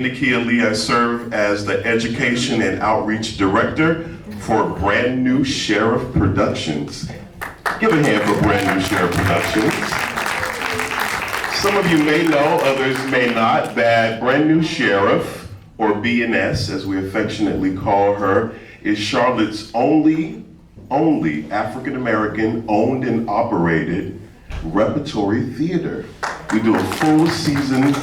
Nikia Lee. I serve as the Education and Outreach Director for Brand New Sheriff Productions. Give a hand for Brand New Sheriff Productions. Some of you may know, others may not, that Brand New Sheriff, or BNS as we affectionately call her, is Charlotte's only African-American owned and operated repertory theater. We do a full season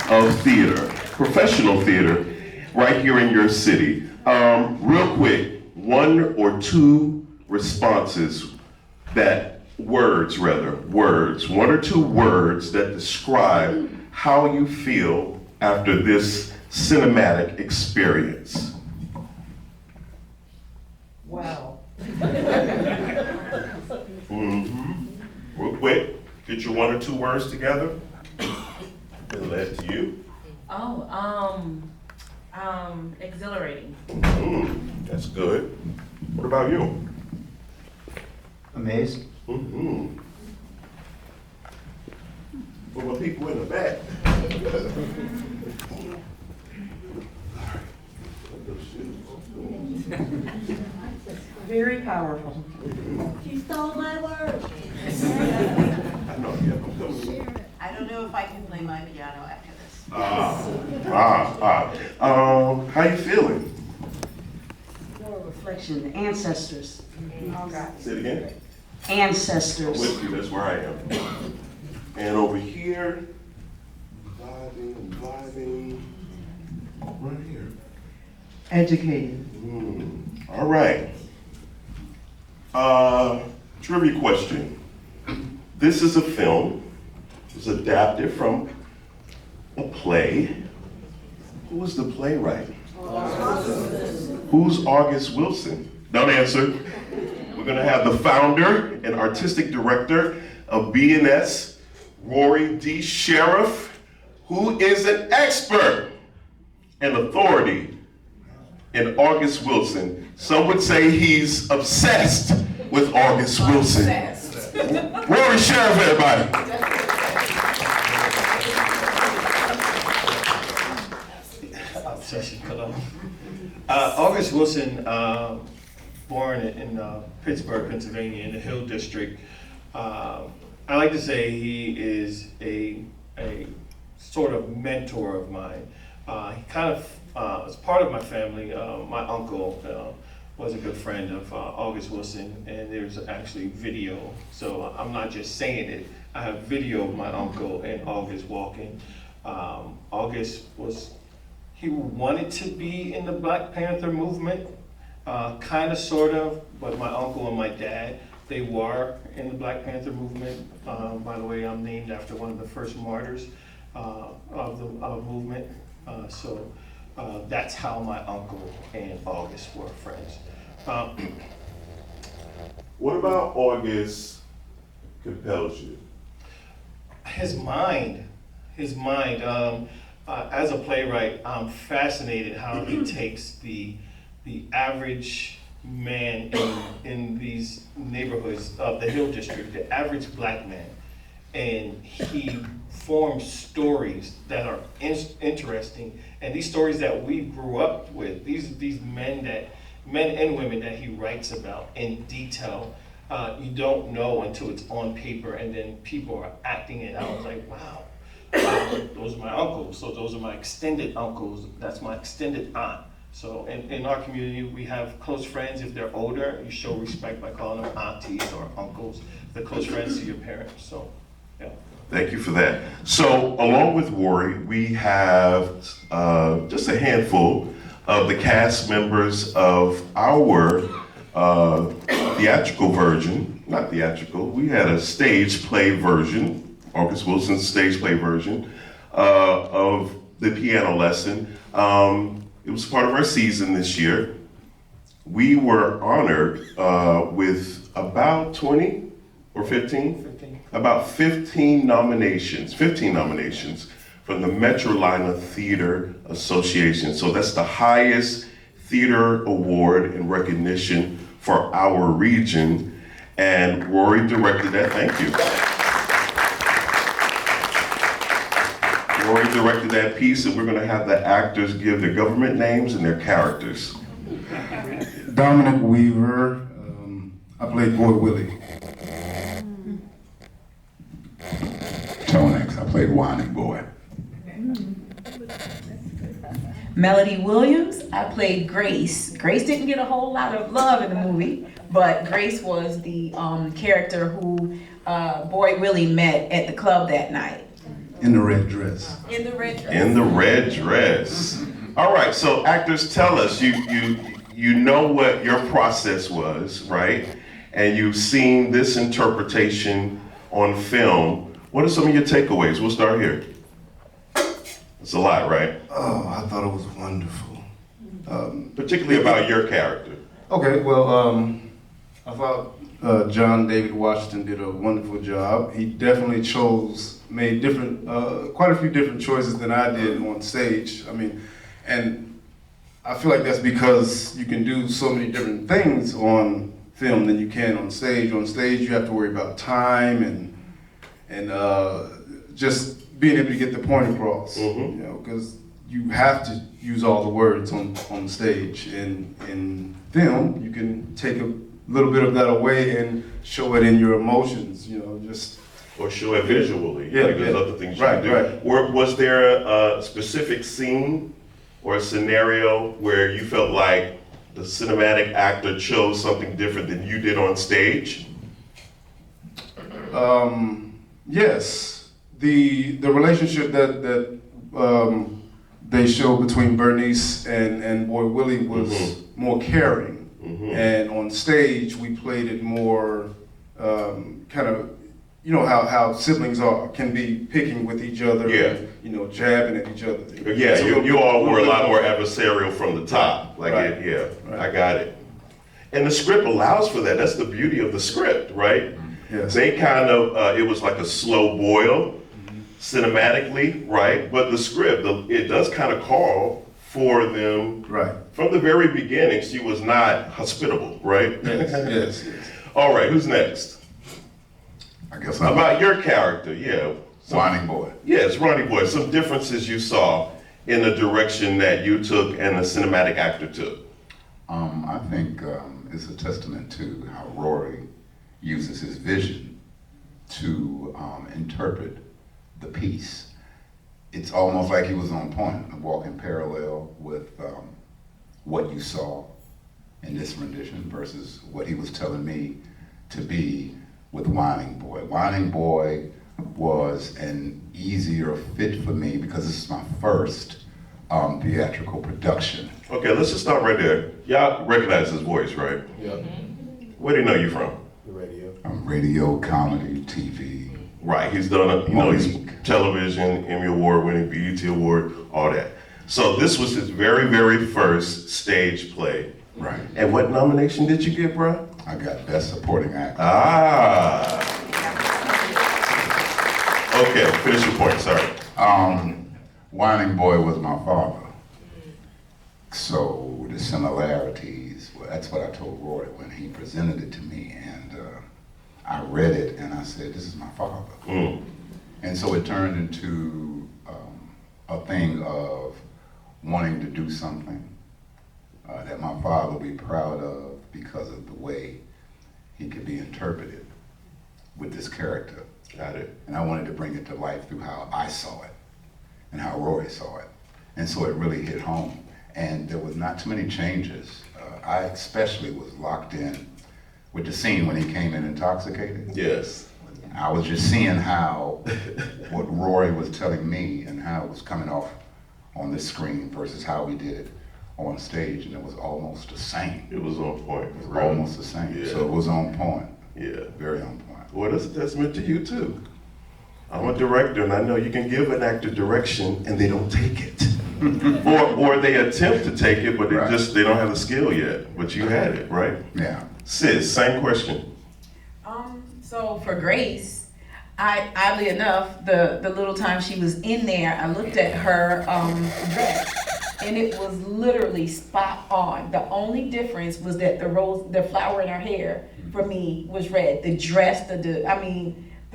of theater, professional theater, right here in your city. Real quick, one or two responses one or two words that describe how you feel after this cinematic experience. Wow. Real quick, get your one or two words together. And led to you. Exhilarating. That's good. What about you? Amazed. What about people in the back? Very powerful. You stole my word. I know, yeah, I'm coming. I don't know if I can play my piano after this. How you feeling? More reflection, the ancestors. Say it again. Ancestors. With you, that's where I am. And over here, vibing, right here. Educated. All right. Trivia question. This is a film. It was adapted from a play. Who was the playwright? Who's August Wilson? Don't answer. We're gonna have the founder and artistic director of BNS, Rory D. Sheriff, who is an expert and authority in August Wilson. Some would say he's obsessed with August Wilson. Rory Sheriff, everybody. August Wilson, born in Pittsburgh, Pennsylvania, in the Hill District. I like to say he is a sort of mentor of mine. He kind of, as part of my family, my uncle was a good friend of August Wilson, and there's actually video, so I'm not just saying it. I have video of my uncle and August walking. August he wanted to be in the Black Panther movement, kind of, sort of, but my uncle and my dad, they were in the Black Panther movement. By the way, I'm named after one of the first martyrs of the movement. So that's how my uncle and August were friends. What about August compels you? His mind. As a playwright, I'm fascinated how he takes the average man in these neighborhoods of the Hill District, the average Black man, and he forms stories that are interesting, and these stories that we grew up with, these men and women that he writes about in detail, you don't know until it's on paper, and then people are acting it out. It's like, wow. Those are my uncles, so those are my extended uncles, that's my extended aunt. So in our community, we have close friends. If they're older, you show respect by calling them aunties or uncles. They're close friends to your parents, so, yeah. Thank you for that. So along with Rory, we have just a handful of the cast members of our theatrical version, not theatrical, we had a stage play version, August Wilson's stage play version of the piano lesson. It was part of our season this year. We were honored with about 20 or 15? 15. About 15 nominations from the Metrolina Theater Association. So that's the highest theater award and recognition for our region. And Rory directed that, thank you. Rory directed that piece, and we're going to have the actors give their government names and their characters. Dominic Weaver, I played Boy Willie. Tonex, I played Whining Boy. Melody Williams, I played Grace. Grace didn't get a whole lot of love in the movie, but Grace was the character who Boy Willie met at the club that night. In the red dress. In the red dress. In the red dress. All right, so actors, tell us, you know what your process was, right? And you've seen this interpretation on film. What are some of your takeaways? We'll start here. It's a lot, right? Oh, I thought it was wonderful. Particularly about your character. Okay, well, I thought John David Washington did a wonderful job. He definitely made quite a few different choices than I did on stage. I mean, and I feel like that's because you can do so many different things on film than you can on stage. On stage, you have to worry about time and just being able to get the point across. Mm-hmm. You know, because you have to use all the words on stage. In film, you can take a little bit of that away and show it in your emotions. You know, just. Or show it visually. Yeah, like there's yeah. other things you Right, can do. right. Was there a specific scene or a scenario where you felt like the cinematic actor chose something different than you did on stage? Yes, the relationship that they showed between Berniece and Boy Willie was more caring, and on stage we played it more kind of, you know how siblings can be picking with each other, Yeah. and, you know, jabbing at each other. Yeah, It's a little you bit- all were a little lot bit more adversarial from the top. Like, Right. yeah, I got it. And the script allows for that. That's the beauty of the script, right? Yes. They kind of, it was like a slow boil cinematically, right? But the script, it does kind of call for them. Right. From the very beginning, she was not hospitable, right? Yes. All right, who's next? I guess I'm About your character, yeah. Whining Boy. Yes, Ronnie Boy, some differences you saw in the direction that you took and the cinematic actor took. I think it's a testament to how Rory uses his vision to interpret the piece. It's almost like he was on point, walking parallel with what you saw in this rendition versus what he was telling me to be with Whining Boy. Whining Boy was an easier fit for me because this is my first theatrical production. Okay, let's just stop right there. Y'all recognize his voice, right? Yeah, Where do you know you from? the radio. Radio, comedy, TV. Right, he's done, he's television, Emmy Award winning, BET Award, all that. So this was his very, very first stage play. Right. And what nomination did you get, bro? I got Best Supporting Actor. Ah. Okay, finish your point, sorry. Whining Boy was my father. So the similarities, well, that's what I told Roy when he presented it to me. And I read it and I said, this is my father. Mm. And so it turned into a thing of wanting to do something that my father would be proud of because of the way he could be interpreted with this character. Got it. And I wanted to bring it to life through how I saw it and how Rory saw it. And so it really hit home. And there was not too many changes. I especially was locked in with the scene when he came in intoxicated. Yes. I was just seeing how what Rory was telling me and how it was coming off on this screen versus how we did it on stage, and it was almost the same. It was on point. It was almost the same. Yeah. So it was on point. Yeah. Very on point. Well, that's a testament to you too. I'm a director, and I know you can give an actor direction and they don't take it. or they attempt to take it, but Right. they don't have the skill yet. But you had it, right? Yeah. Sis, same question. So for Grace, oddly enough, the little time she was in there, I looked at her dress, and it was literally spot on. The only difference was that the flower in her hair for me was red. The dress,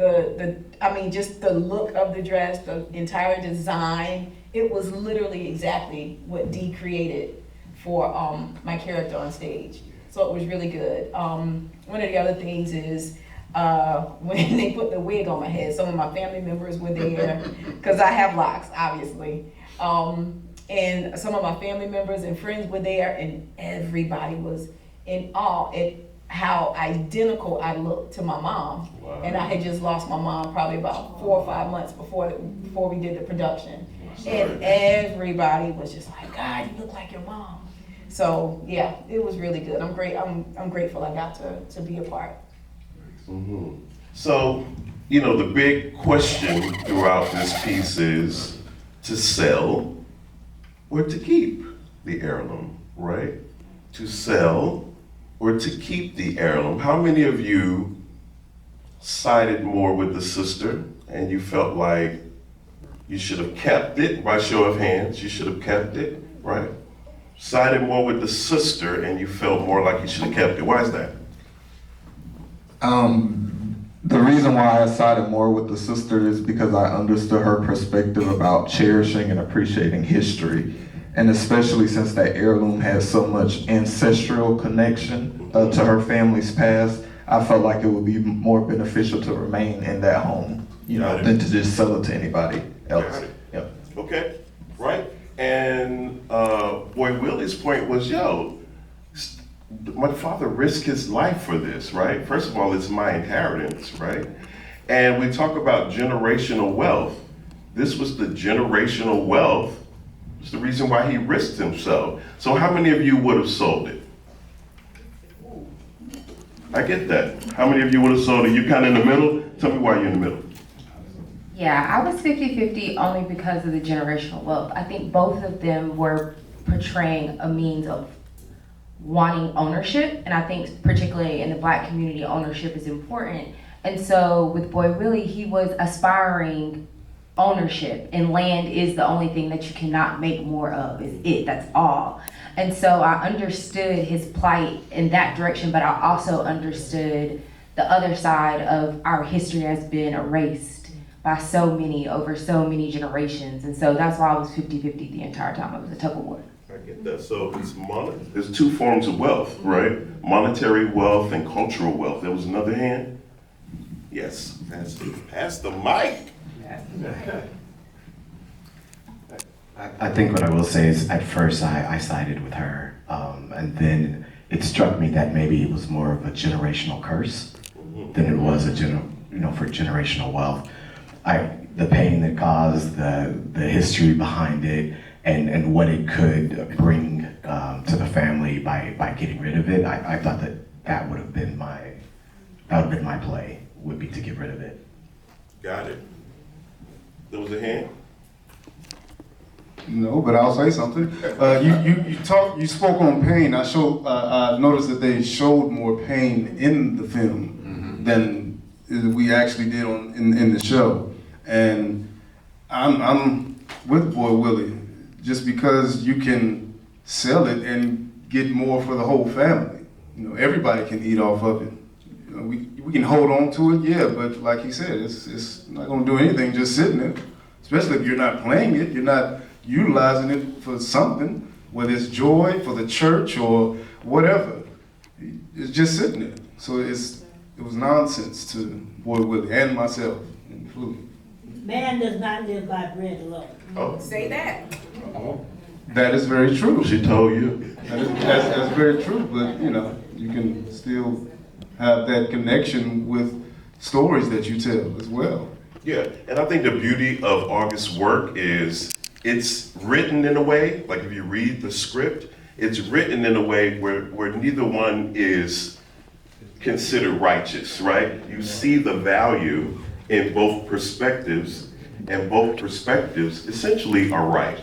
I mean, just the look of the dress, the entire design, it was literally exactly what Dee created for my character on stage. So it was really good. One of the other things is when they put the wig on my head, some of my family members were there, because I have locks, obviously. And some of my family members and friends were there, and everybody was in awe at how identical I looked to my mom. Wow. And I had just lost my mom probably about 4 or 5 months before we did the production. And everybody was just like, God, you look like your mom. So yeah, it was really good. I'm grateful I got to be a part. Mm-hmm. So, you know, the big question throughout this piece is to sell or to keep the heirloom, right? To sell or to keep the heirloom. How many of you sided more with the sister and you felt like you should have kept it? By show of hands, you should have kept it, right? Sided more with the sister and you felt more like you should have kept it. Why is that? The reason why I sided more with the sister is because I understood her perspective about cherishing and appreciating history. And especially since that heirloom has so much ancestral connection to her family's past, I felt like it would be more beneficial to remain in that home, you know, than to just sell it to anybody else. Yep. Okay, right? And Boy Willie's point was, my father risked his life for this, right? First of all, it's my inheritance, right? And we talk about generational wealth. This was the generational wealth. It's the reason why he risked himself. So how many of you would have sold it? I get that. How many of you would have sold it? You kind of in the middle? Tell me why you're in the middle. Yeah, I was 50-50 only because of the generational wealth. I think both of them were portraying a means of wanting ownership, and I think particularly in the Black community, ownership is important. And so with Boy Willie, he was aspiring ownership, and land is the only thing that you cannot make more of. Is it, that's all. And so I understood his plight in that direction, but I also understood the other side of our history has been erased by so many, over so many generations. And so that's why I was 50-50 the entire time. It was a tug of war. I get that. So there's two forms of wealth, right? Monetary wealth and cultural wealth. There was another hand? Yes, pass the mic. I think what I will say is at first I sided with her, and then it struck me that maybe it was more of a generational curse than it was a for generational wealth. The pain that caused, the history behind it, and what it could bring to the family by getting rid of it. I thought that would have been my play, would be to get rid of it. Got it. There was a hand? No, but I'll say something. You spoke on pain. I noticed that they showed more pain in the film than we actually did in the show. And I'm with Boy Willie, just because you can sell it and get more for the whole family. You know, everybody can eat off of it. You know, we can hold on to it, yeah, but like he said, it's not gonna do anything just sitting there. Especially if you're not playing it, you're not utilizing it for something, whether it's joy for the church or whatever. It's just sitting there. So it was nonsense to Boy Willie and myself included. Man does not live by bread alone. Oh. Say that. That is very true. She told you. That's very true, but you know, you can still have that connection with stories that you tell as well. Yeah, and I think the beauty of August's work is it's written in a way, like if you read the script, it's written in a way where neither one is considered righteous, right? You see the value in both perspectives, and both perspectives essentially are right.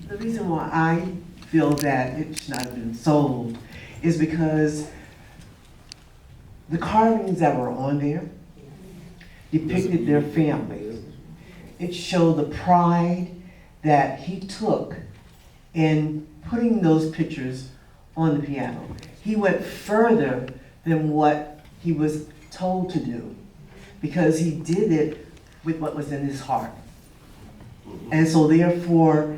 The reason why I feel that it should not have been sold is because the carvings that were on there depicted their families. It showed the pride that he took in putting those pictures on the piano. He went further than what he was told to do, because he did it with what was in his heart. And so therefore,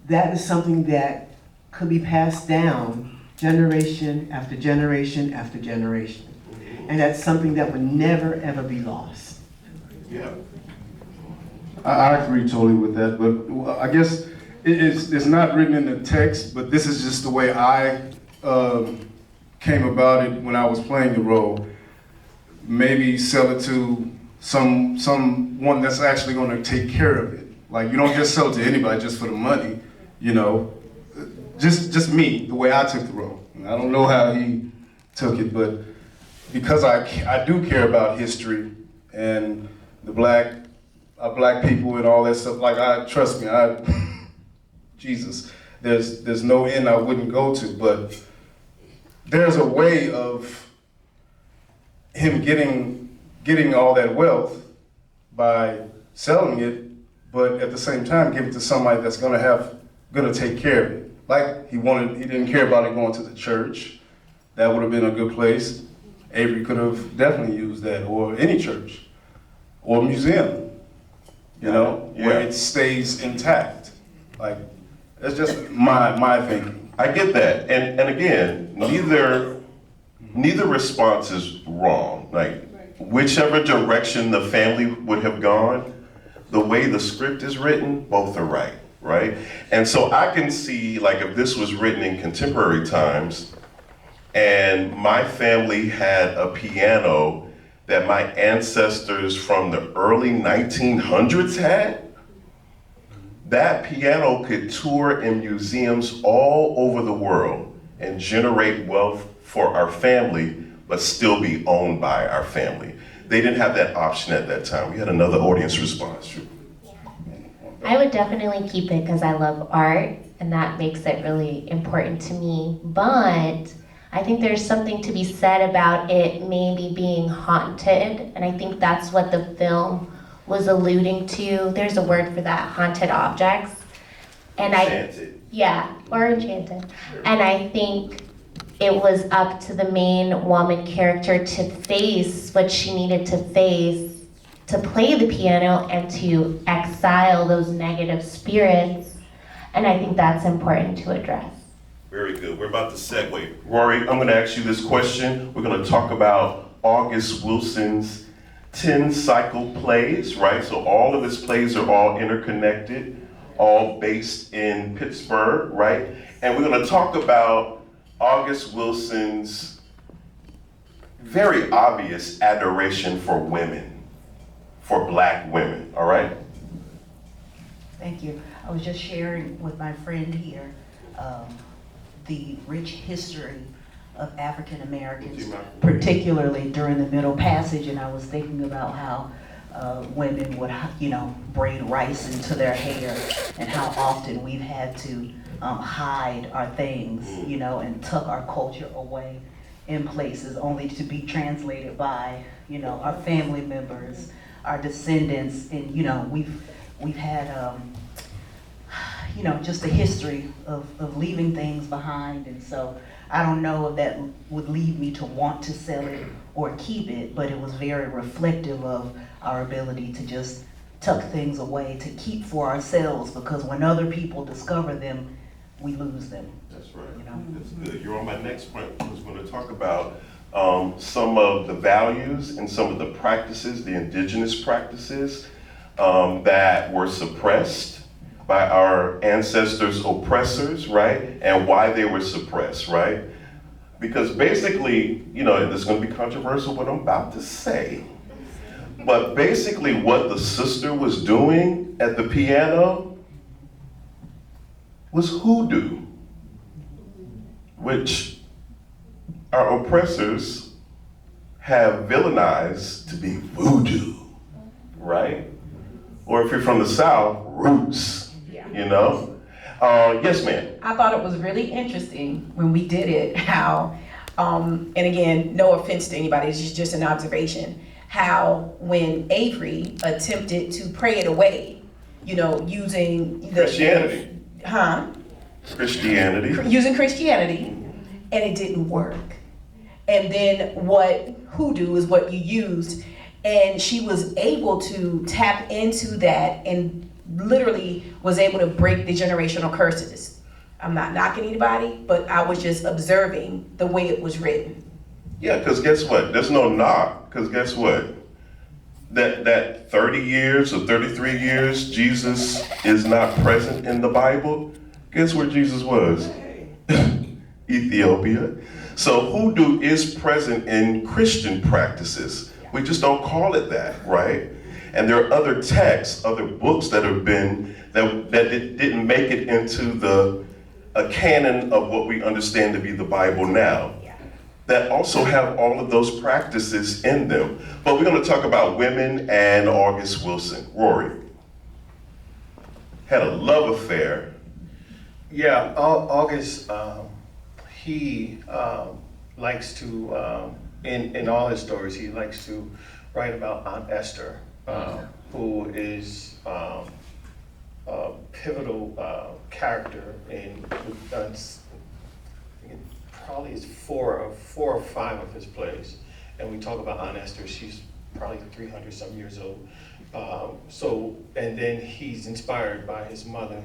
that is something that could be passed down generation after generation after generation. And that's something that would never, ever be lost. Yeah. I agree totally with that, but I guess it's not written in the text, but this is just the way I came about it when I was playing the role. Maybe sell it to someone that's actually going to take care of it. Like, you don't just sell it to anybody just for the money, you know. Just me, the way I took the role. I don't know how he took it, but because I do care about history and the black people and all that stuff. Like, trust me, Jesus, there's no end I wouldn't go to, but there's a way of him getting all that wealth by selling it, but at the same time give it to somebody that's gonna take care of it. Like he didn't care about it going to the church. That would have been a good place. Avery could have definitely used that, or any church, or museum, you know, where it stays intact. Like, that's just my thinking. I get that, and again, neither response is wrong. Like, whichever direction the family would have gone, the way the script is written, both are right, right? And so I can see, like, if this was written in contemporary times, and my family had a piano that my ancestors from the early 1900s had, that piano could tour in museums all over the world and generate wealth for our family, but still be owned by our family. They didn't have that option at that time. We had another audience response. I would definitely keep it because I love art, and that makes it really important to me. But I think there's something to be said about it maybe being haunted, and I think that's what the film was alluding to. There's a word for that, haunted objects. And Enchanted. or enchanted. And I think it was up to the main woman character to face what she needed to face, to play the piano and to exile those negative spirits. And I think that's important to address. Very good. We're about to segue. Rory, I'm going to ask you this question. We're going to talk about August Wilson's 10 cycle plays, right? So all of his plays are all interconnected, all based in Pittsburgh, right? And we're going to talk about August Wilson's very obvious adoration for women, for Black women, all right? Thank you. I was just sharing with my friend here the rich history of African Americans, particularly during the Middle Passage, and I was thinking about how women would, braid rice into their hair, and how often we've had to hide our things, and tuck our culture away in places only to be translated by, our family members, our descendants, and we've had just a history of leaving things behind. And so I don't know if that would lead me to want to sell it or keep it, but it was very reflective of our ability to just tuck things away, to keep for ourselves, because when other people discover them, we lose them. That's right. That's good. You're on my next point. I was going to talk about some of the values and some of the practices, the indigenous practices that were suppressed by our ancestors' oppressors, right? And why they were suppressed, right? Because basically, this is going to be controversial what I'm about to say, but basically what the sister was doing at the piano was hoodoo, which our oppressors have villainized to be voodoo, right? Or if you're from the South, roots. Yes, ma'am. I thought it was really interesting when we did it, how, and again, no offense to anybody, it's just an observation, how when Avery attempted to pray it away, using Christianity. Huh? Christianity. Using Christianity, and it didn't work. and then what hoodoo is what you used. And she was able to tap into that and literally was able to break the generational curses. I'm not knocking anybody, but I was just observing the way it was written. Yeah, because guess what? There's no knock, because guess what? That 30 years or 33 years Jesus is not present in the Bible, guess where Jesus was? Ethiopia. So hoodoo is present in Christian practices. We just don't call it that, right? And there are other texts, other books that have been, that didn't make it into a canon of what we understand to be the Bible now, that also have all of those practices in them. But we're going to talk about women and August Wilson. Rory had a love affair. Yeah, August, he likes to, in all his stories, he likes to write about Aunt Esther, who is a pivotal character in probably is four or five of his plays. And we talk about Aunt Esther, she's probably 300 some years old. And then he's inspired by his mother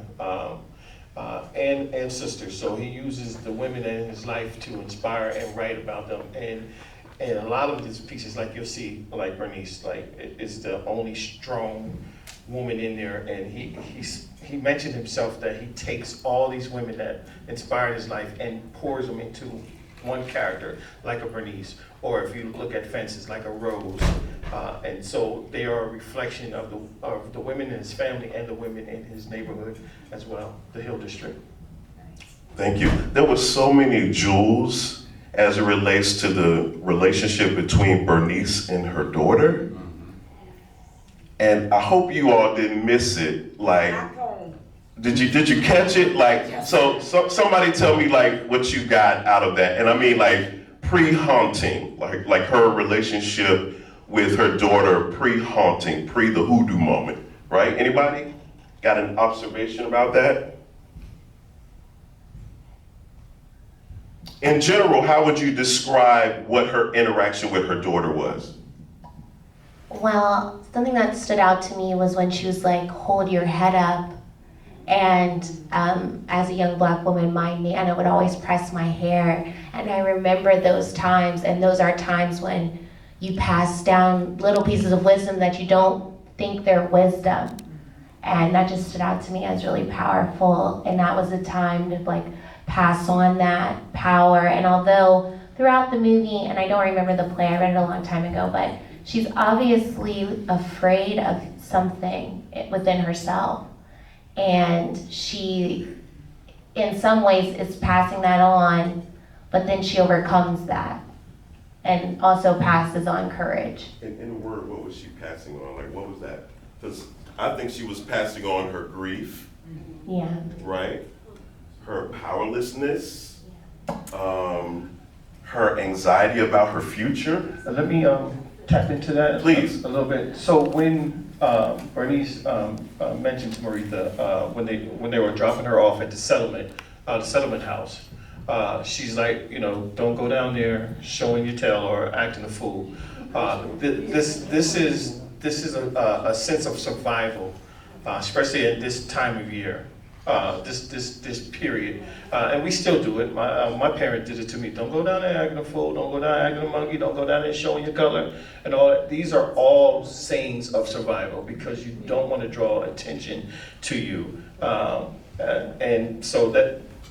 and sisters. So he uses the women in his life to inspire and write about them. And a lot of his pieces, like you'll see, like Berniece, like is the only strong woman in there. And he mentioned himself that he takes all these women that inspired his life and pours them into one character, like a Berniece, or if you look at Fences, like a Rose. And so they are a reflection of the women in his family and the women in his neighborhood as well, the Hill District. Thank you. There were so many jewels as it relates to the relationship between Berniece and her daughter. And I hope you all didn't miss it. Like, did you catch it? Like, so somebody tell me like what you got out of that. And I mean like pre-haunting, like her relationship with her daughter pre-haunting, pre the hoodoo moment, right? Anybody got an observation about that? In general, how would you describe what her interaction with her daughter was? Well, something that stood out to me was when she was like, hold your head up. And as a young Black woman, my Nana would always press my hair. And I remember those times, and those are times when you pass down little pieces of wisdom that you don't think they're wisdom. And that just stood out to me as really powerful. And that was a time to like pass on that power. And although throughout the movie, and I don't remember the play, I read it a long time ago, but she's obviously afraid of something within herself. And she, in some ways, is passing that on, but then she overcomes that and also passes on courage. In a word, what was she passing on? Like, what was that? Because I think she was passing on her grief. Yeah. Right? Her powerlessness, her anxiety about her future. Let me tap into that, please, a little bit. So when Berniece mentioned to Maritha when they were dropping her off at the settlement house, she's like, don't go down there showing your tail or acting a fool. This is a sense of survival, especially at this time of year. This period, and we still do it. My parent did it to me. Don't go down there acting a fool. Don't go down there acting a monkey. Don't go down there showing your color, and all that. These are all sayings of survival because you don't want to draw attention to you, and so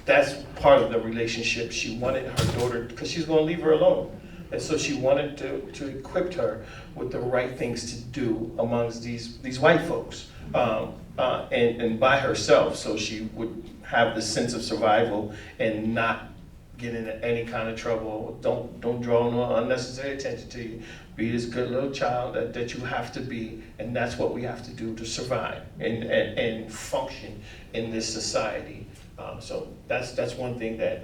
that's part of the relationship. She wanted her daughter because she's going to leave her alone, and so she wanted to equip her with the right things to do amongst these white folks. And by herself, so she would have the sense of survival and not get into any kind of trouble. Don't draw no unnecessary attention to you. Be this good little child that you have to be, and that's what we have to do to survive and function in this society. So that's one thing that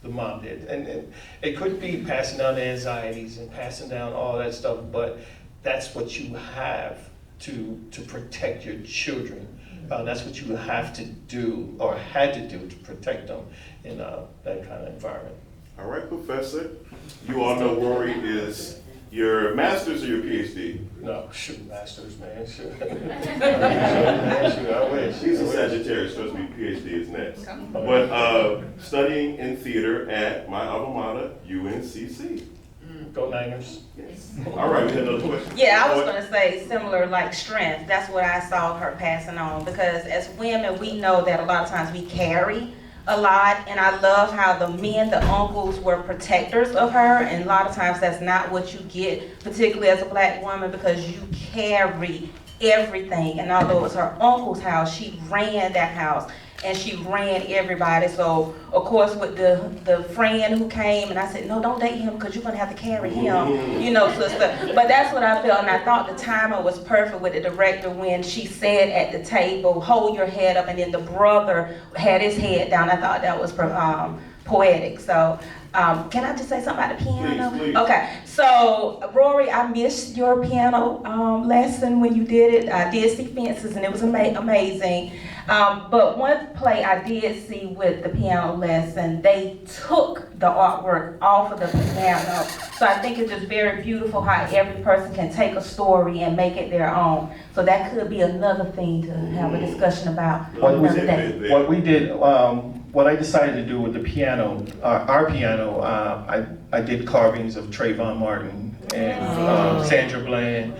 the mom did, and it could be passing down the anxieties and passing down all that stuff, but that's what you have to protect your children. That's what you have to do or had to do to protect them in that kind of environment. All right, Professor. You all know Rory is your master's or your PhD? No, shoot, masters, man, shoot. Shoot, I wish. He's a Sagittarius, trust me, PhD is next. But studying in theater at my alma mater, UNCC. Go Niners. Yes. All right, we had another question. Yeah, I was gonna say similar like strength. That's what I saw her passing on, because as women, we know that a lot of times we carry a lot, and I love how the men, the uncles, were protectors of her, and a lot of times that's not what you get, particularly as a black woman, because you carry everything. And although it was her uncle's house, she ran that house and she ran everybody. So of course with the friend who came, and I said, no, don't date him because you're gonna have to carry him, you know, sister. But that's what I felt, and I thought the timing was perfect with the director when she said at the table, hold your head up, and then the brother had his head down. I thought that was poetic. So can I just say something about the piano? Please, please. Okay, so Rory, I missed your piano lesson when you did it. I did see Fences and it was amazing. But one play I did see with the piano lesson, they took the artwork off of the piano. So I think it's just very beautiful how every person can take a story and make it their own. So that could be another thing to have a discussion about another day. What we did, what I decided to do with the piano, our piano, I did carvings of Trayvon Martin and Sandra Bland,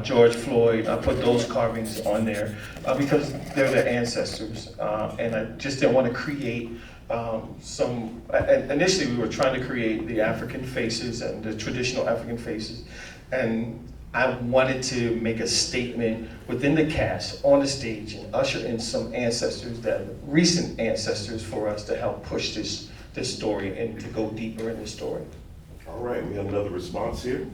George Floyd. I put those carvings on there because they're the ancestors, and I just didn't want to create initially we were trying to create the African faces and the traditional African faces, and I wanted to make a statement within the cast on the stage and usher in some ancestors, that recent ancestors, for us to help push this story and to go deeper in the story. All right, we have another response here.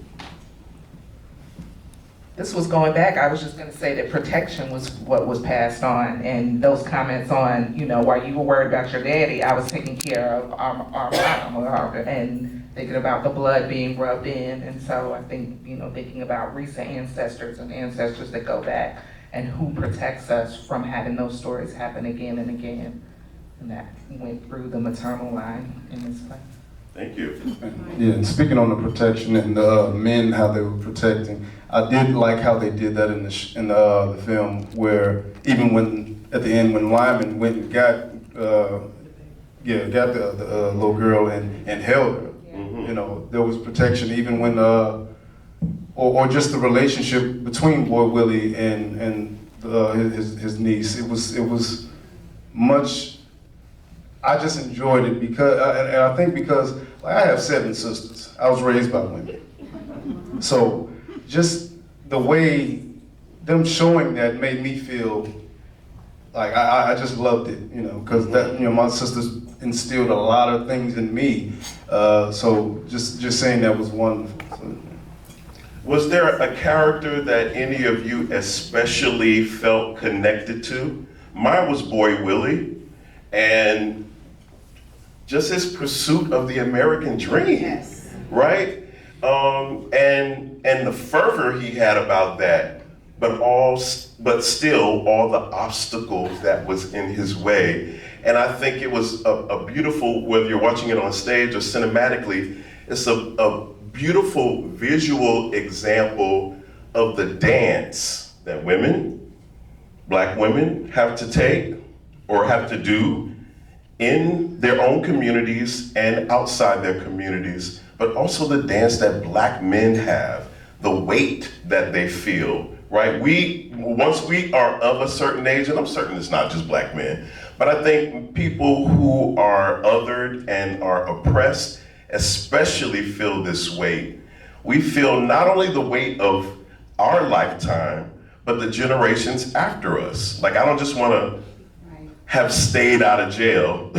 This was going back, I was just gonna say that protection was what was passed on, and those comments on, you know, while you were worried about your daddy, I was taking care of our mom and thinking about the blood being rubbed in. And so I think, you know, thinking about recent ancestors and ancestors that go back and who protects us from having those stories happen again and again. And that went through the maternal line in this play. Thank you. Yeah, and speaking on the protection and the men, how they were protecting, I did like how they did that in the film, where even when at the end when Lyman went and got the little girl and held her, you know, there was protection even when or just the relationship between Boy Willie and his niece. It was much. I just enjoyed it because, and I think because like, I have 7 sisters. I was raised by women. So just the way them showing that made me feel like I just loved it, you know, because that, you know, my sisters instilled a lot of things in me. So just saying that was wonderful. So. Was there a character that any of you especially felt connected to? Mine was Boy Willie, and just his pursuit of the American dream, yes. Right? And the fervor he had about that, but still all the obstacles that was in his way. And I think it was a beautiful, whether you're watching it on stage or cinematically, it's a beautiful visual example of the dance that women, black women, have to take or have to do in their own communities and outside their communities, but also the dance that black men have, the weight that they feel, right? Once we are of a certain age, and I'm certain it's not just black men, but I think people who are othered and are oppressed especially feel this weight. We feel not only the weight of our lifetime, but the generations after us. Like, I don't just wanna have stayed out of jail,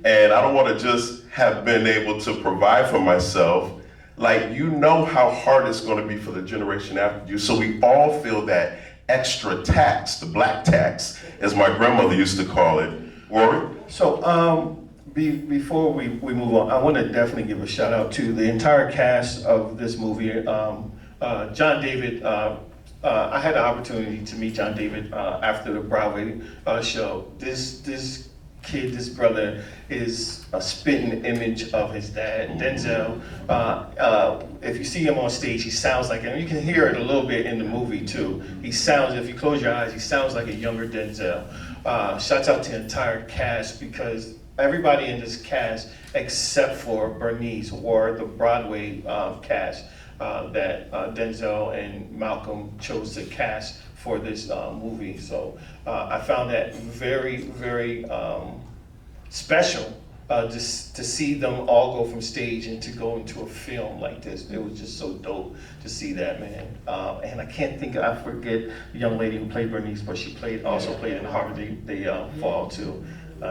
and I don't wanna just have been able to provide for myself. Like, you know how hard it's gonna be for the generation after you, so we all feel that extra tax, the black tax, as my grandmother used to call it. Rory? So, before we move on, I want to definitely give a shout out to the entire cast of this movie. John David, I had the opportunity to meet John David after the Broadway show. This kid, this brother, is a spitting image of his dad, Denzel. If you see him on stage, he sounds like, and you can hear it a little bit in the movie too. He sounds, if you close your eyes, he sounds like a younger Denzel. Shouts out to the entire cast, because everybody in this cast, except for Berniece, or the Broadway cast that Denzel and Malcolm chose to cast for this movie. So I found that very, very special, just to see them all go from stage and to go into a film like this. It was just so dope to see that, man. And I can't think, I forget the young lady who played Berniece, but she also played in Harvard They Fall too.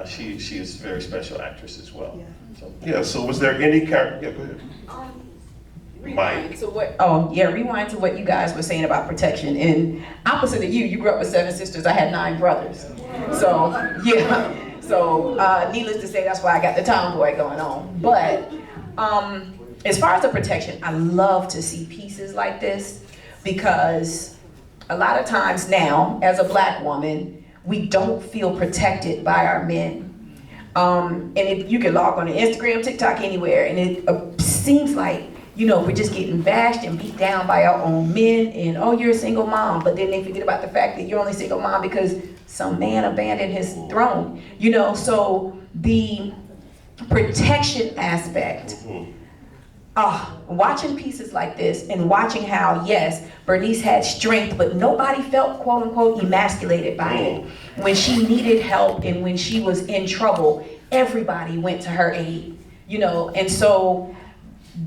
She is a very special actress as well. Yeah, so was there any character, yeah, go ahead. Rewind to what you guys were saying about protection. And opposite of you grew up with 7 sisters. I had 9 brothers. So yeah. So needless to say, that's why I got the tomboy going on. But as far as the protection, I love to see pieces like this, because a lot of times now, as a Black woman, we don't feel protected by our men. And if you can log on to Instagram, TikTok, anywhere, and it seems like, we're just getting bashed and beat down by our own men, and oh, you're a single mom, but then they forget about the fact that you're only a single mom because some man abandoned his throne, so the protection aspect, watching pieces like this and watching how, yes, Berniece had strength, but nobody felt, quote unquote, emasculated by it. When she needed help and when she was in trouble, everybody went to her aid, and so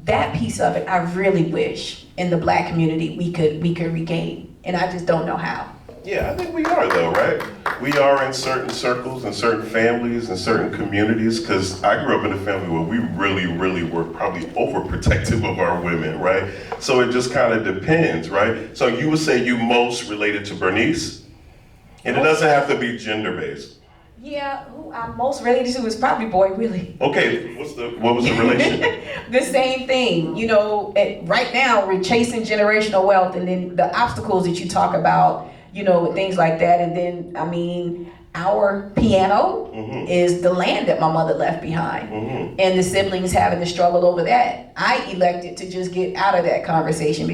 that piece of it, I really wish in the Black community we could regain, and I just don't know how. Yeah, I think we are though, right? We are in certain circles and certain families and certain communities, because I grew up in a family where we really, really were probably overprotective of our women, right? So it just kind of depends, right? So you would say you most related to Berniece, and it doesn't have to be gender-based. Yeah, who I'm most related to is probably Boy Willie. Okay, what was the relation? The same thing, right now we're chasing generational wealth, and then the obstacles that you talk about, things like that. And then, our piano is the land that my mother left behind, and the siblings having to struggle over that. I elected to just get out of that conversation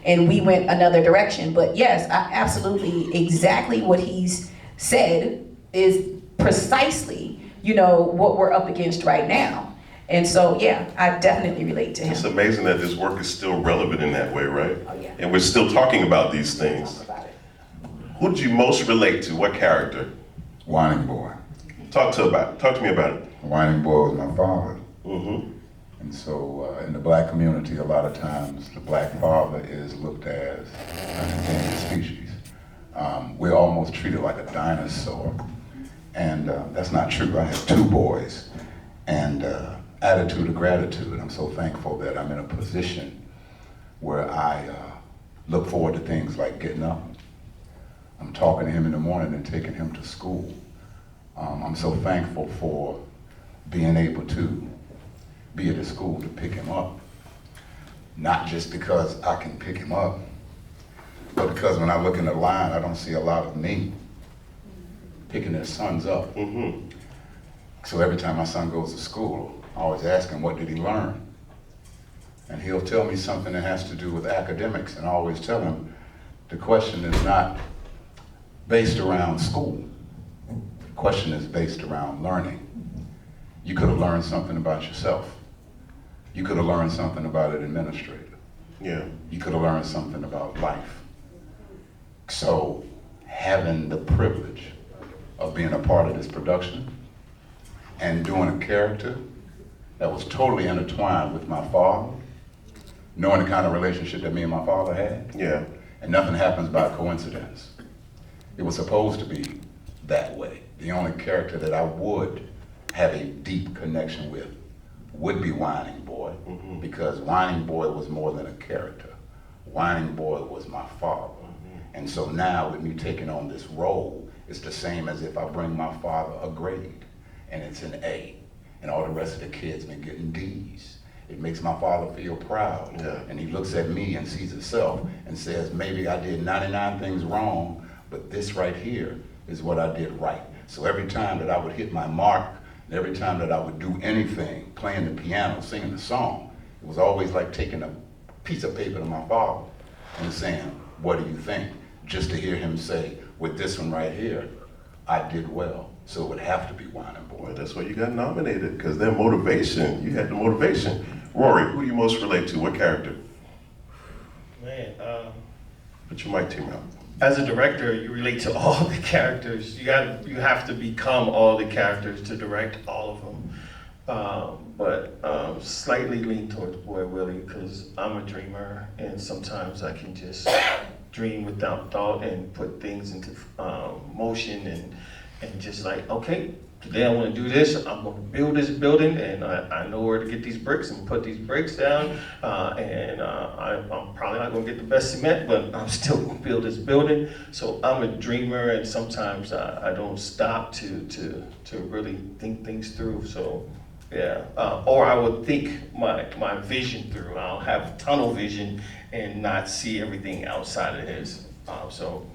and we went another direction. But yes, I absolutely, exactly what he's said is precisely, what we're up against right now. And so, yeah, I definitely relate to him. It's amazing that this work is still relevant in that way, right? Oh, yeah. And we're still talking about these things. Who did you most relate to? What character? Whining boy. Talk to me about it. Whining boy was my father. And so in the Black community, a lot of times the Black father is looked as an endangered species. We're almost treated like a dinosaur. And that's not true. I have 2 boys. And attitude of gratitude. I'm so thankful that I'm in a position where I look forward to things like getting up. I'm talking to him in the morning and taking him to school. I'm so thankful for being able to be at the school to pick him up. Not just because I can pick him up, but because when I look in the line, I don't see a lot of me picking their sons up. So every time my son goes to school, I always ask him, what did he learn? And he'll tell me something that has to do with academics, and I always tell him, the question is not based around school. The question is based around learning. You could have learned something about yourself. You could have learned something about an administrator. Yeah. You could have learned something about life. So having the privilege of being a part of this production and doing a character that was totally intertwined with my father, knowing the kind of relationship that me and my father had. Yeah. And nothing happens by coincidence. It was supposed to be that way. The only character that I would have a deep connection with would be Whining Boy, because Whining Boy was more than a character. Whining Boy was my father. And so now with me taking on this role, it's the same as if I bring my father a grade and it's an A, and all the rest of the kids been getting D's. It makes my father feel proud. Yeah. And he looks at me and sees himself and says, maybe I did 99 things wrong, but this right here is what I did right. So every time that I would hit my mark, and every time that I would do anything, playing the piano, singing the song, it was always like taking a piece of paper to my father and saying, what do you think? Just to hear him say, with this one right here, I did well. So it would have to be Wine and Boy. Boy, that's why you got nominated, because their motivation, you had the motivation. Rory, who do you most relate to? What character? Man, Put your mic to your mouth. as a director, you relate to all the characters. You have to become all the characters to direct all of them. But slightly lean towards Boy Willie, because I'm a dreamer, and sometimes I can just dream without thought and put things into motion and just like, okay, today I want to do this, I'm going to build this building, and I know where to get these bricks and put these bricks down, and I'm probably not going to get the best cement, but I'm still going to build this building. So I'm a dreamer, and sometimes I don't stop to really think things through. So yeah, or I would think my vision through. I'll have tunnel vision and not see everything outside of his. So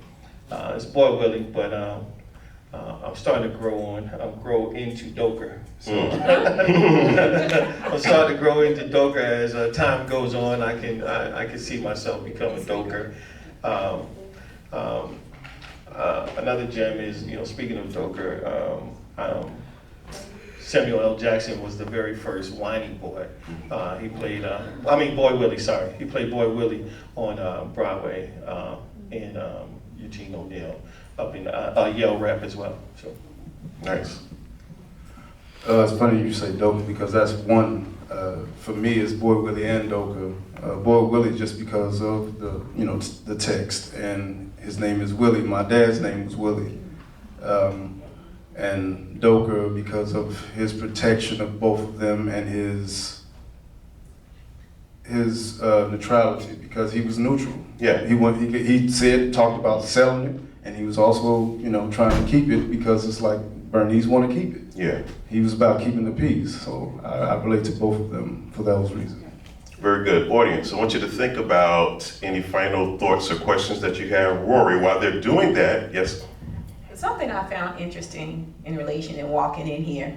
it's Boy Willie, but I'm starting to grow into Doker. So I'm starting to grow into Doker as time goes on. I can see myself becoming Doker. Another gem is, speaking of Doker, Samuel L. Jackson was the very first whiny boy. He played, Boy Willie, sorry. He played Boy Willie on Broadway in Eugene O'Neill, up in Yale Rep as well. So Nice. It's funny you say Doker, because that's one, for me, it's Boy Willie and Doker. Boy Willie just because of the text, and his name is Willie. My dad's name was Willie. And Doker because of his protection of both of them and his neutrality, because he was neutral. Yeah. He talked about selling it, and he was also, trying to keep it, because it's like Berniece want to keep it. Yeah. He was about keeping the peace. So I relate to both of them for those reasons. Very good. Audience, I want you to think about any final thoughts or questions that you have. Rory, while they're doing that, yes? Something I found interesting in relation and walking in here.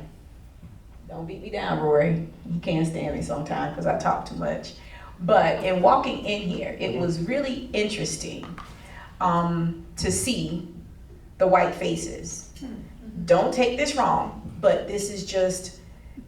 Don't beat me down, Rory. You can't stand me sometimes because I talk too much. But in walking in here, it was really interesting to see the white faces. Don't take this wrong, but this is just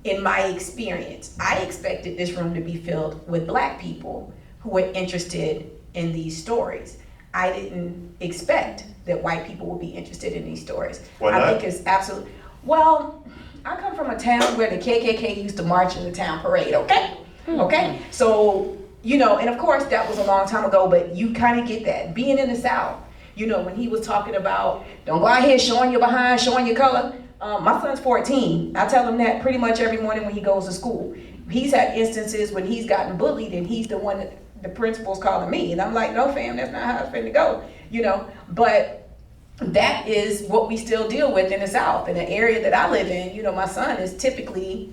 in my experience. I expected this room to be filled with Black people who were interested in these stories. I didn't expect that white people would be interested in these stories. Why not? I think it's absolutely, well, I come from a town where the KKK used to march in the town parade, okay? Okay, so, and of course that was a long time ago, but you kind of get that. Being in the South, when he was talking about, don't go out here showing your behind, showing your color. My son's 14. I tell him that pretty much every morning when he goes to school. He's had instances when he's gotten bullied and he's the one that the principal's calling me. And I'm like, no fam, that's not how it's finna go, But that is what we still deal with in the South. In the area that I live in, my son is typically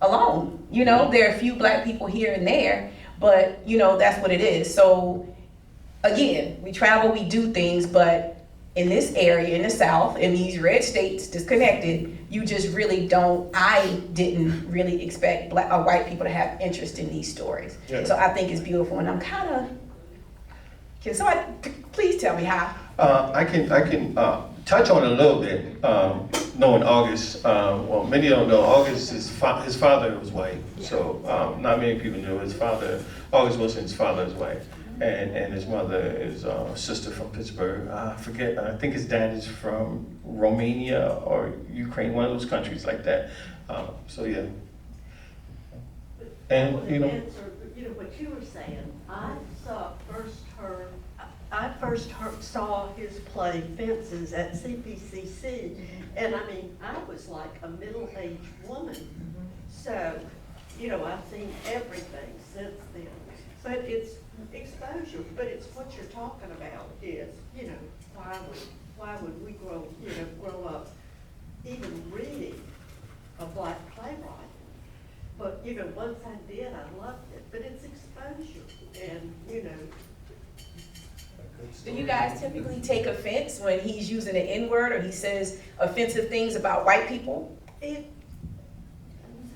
alone. There are a few Black people here and there, but that's what it is. So again, we travel, we do things, but in this area, in the South, in these red states disconnected, you just really I didn't really expect white people to have interest in these stories. Yeah. So I think it's beautiful, and I'm can somebody please tell me how? I can touch on it a little bit. Knowing August, well, many don't know, August, his father was white, so not many people knew his father. August Wilson's father is white. And his mother is a sister from Pittsburgh. I forget, I think his dad is from Romania or Ukraine, one of those countries like that. So yeah. And what you were saying, I first saw his play Fences at CPCC, and I was like a middle-aged woman. So, I've seen everything since then. But it's exposure, but it's what you're talking about is, why would we grow up even reading a Black playwright? But, once I did, I loved it. But it's exposure, and, Do you guys tend typically take offense when he's using the N-word or he says offensive things about white people?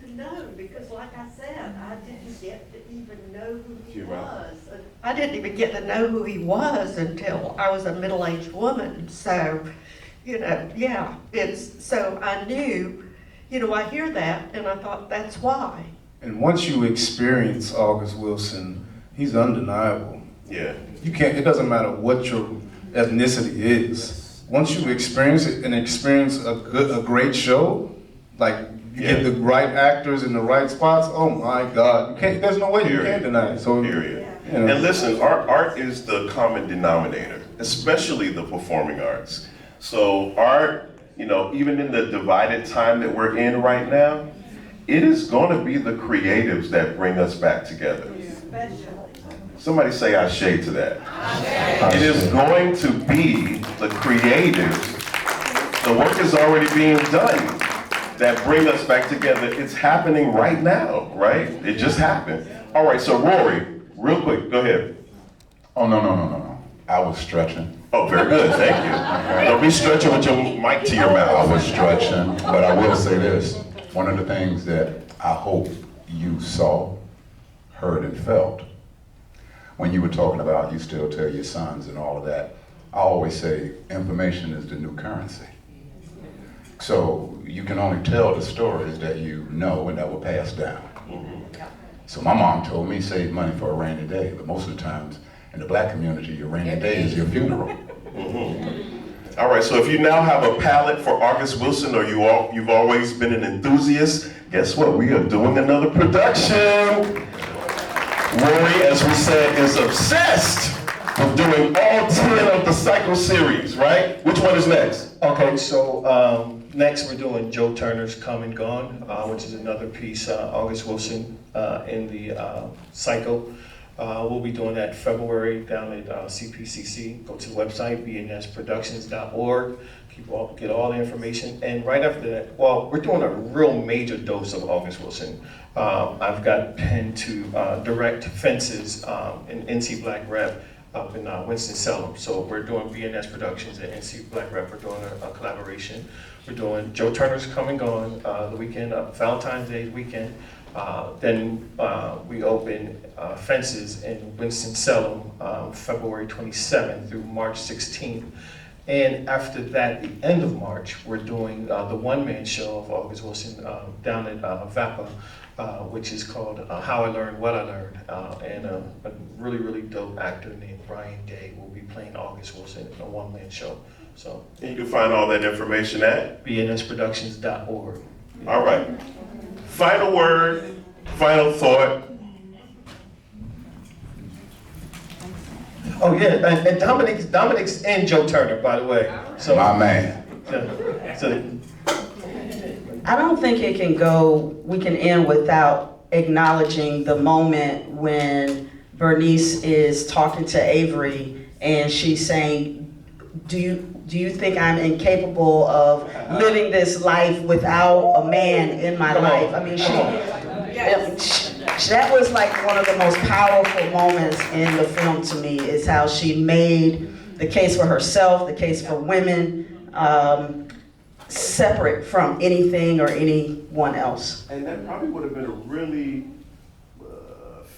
No, because like I said, I didn't get to even know who he was. I didn't even get to know who he was until I was a middle-aged woman. So, yeah, so I knew, I hear that and I thought that's why. And once you experience August Wilson, he's undeniable. Yeah. You can't, it doesn't matter what your ethnicity is. Once you experience it and experience a great show, like you get the right actors in the right spots, oh my God, there's no way you can't deny it. So, Period. And listen, art is the common denominator, especially the performing arts. So art, even in the divided time that we're in right now, it is going to be the creatives that bring us back together. Somebody say ashe to that. It is going to be the creatives. The work is already being done that bring us back together. It's happening right now, right? It just happened. All right, so Rory, real quick, go ahead. Oh, no. I was stretching. Oh, very good, thank you. Don't be stretching with your mic to your mouth. I was stretching, but I will say this. One of the things that I hope you saw, heard, and felt, when you were talking about you still tell your sons and all of that, I always say information is the new currency. So you can only tell the stories that you know and that were passed down. So my mom told me save money for a rainy day, but most of the times in the black community, your rainy day is your funeral. All right, so if you now have a palate for August Wilson or you've always been an enthusiast, guess what? We are doing another production. Rory, as we said, is obsessed with doing all 10 of the cycle series, right? Which one is next? Okay, so next we're doing Joe Turner's Come and Gone, which is another piece, August Wilson in the cycle. We'll be doing that February down at CPCC. Go to the website, bnsproductions.org. Get all the information. And right after that, well, we're doing a real major dose of August Wilson. I've got penned to direct Fences in NC Black Rep up in Winston-Salem. So we're doing BNS Productions and NC Black Rep. We're doing a collaboration. We're doing Joe Turner's Come and Gone the weekend, Valentine's Day weekend. Then we open Fences in Winston-Salem February 27th through March 16th. And after that, the end of March, we're doing the one-man show of August Wilson down at VAPA, which is called How I Learned, What I Learned. And a really, really dope actor named Brian Day will be playing August Wilson in a one-man show. So And you can find all that information at bnsproductions.org. All right. Final word, final thought. Oh yeah, and Dominic's in Joe Turner, by the way. So My man. I don't think we can end without acknowledging the moment when Berniece is talking to Avery and she's saying, do you think I'm incapable of living this life without a man in my life? I mean, that was like one of the most powerful moments in the film to me, is how she made the case for herself, the case for women, separate from anything or anyone else. And that probably would have been a really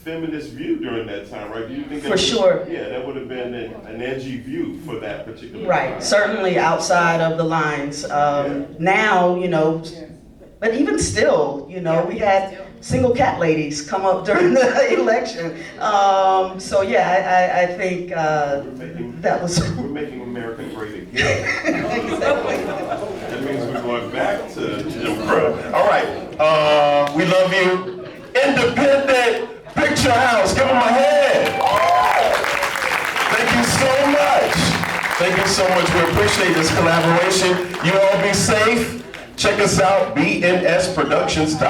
feminist view during that time, right? Do you think For sure. Yeah, that would have been an edgy view for that particular Right, time. certainly outside of the lines. Now, but even still, we had single cat ladies come up during the election. So yeah, I think that was... We're making America great again. That means we're going back to Jim Crow. All right, we love you. Independent Picture House, give them a hand. Thank you so much. Thank you so much. We appreciate this collaboration. You all be safe. Check us out, bnsproductions.org.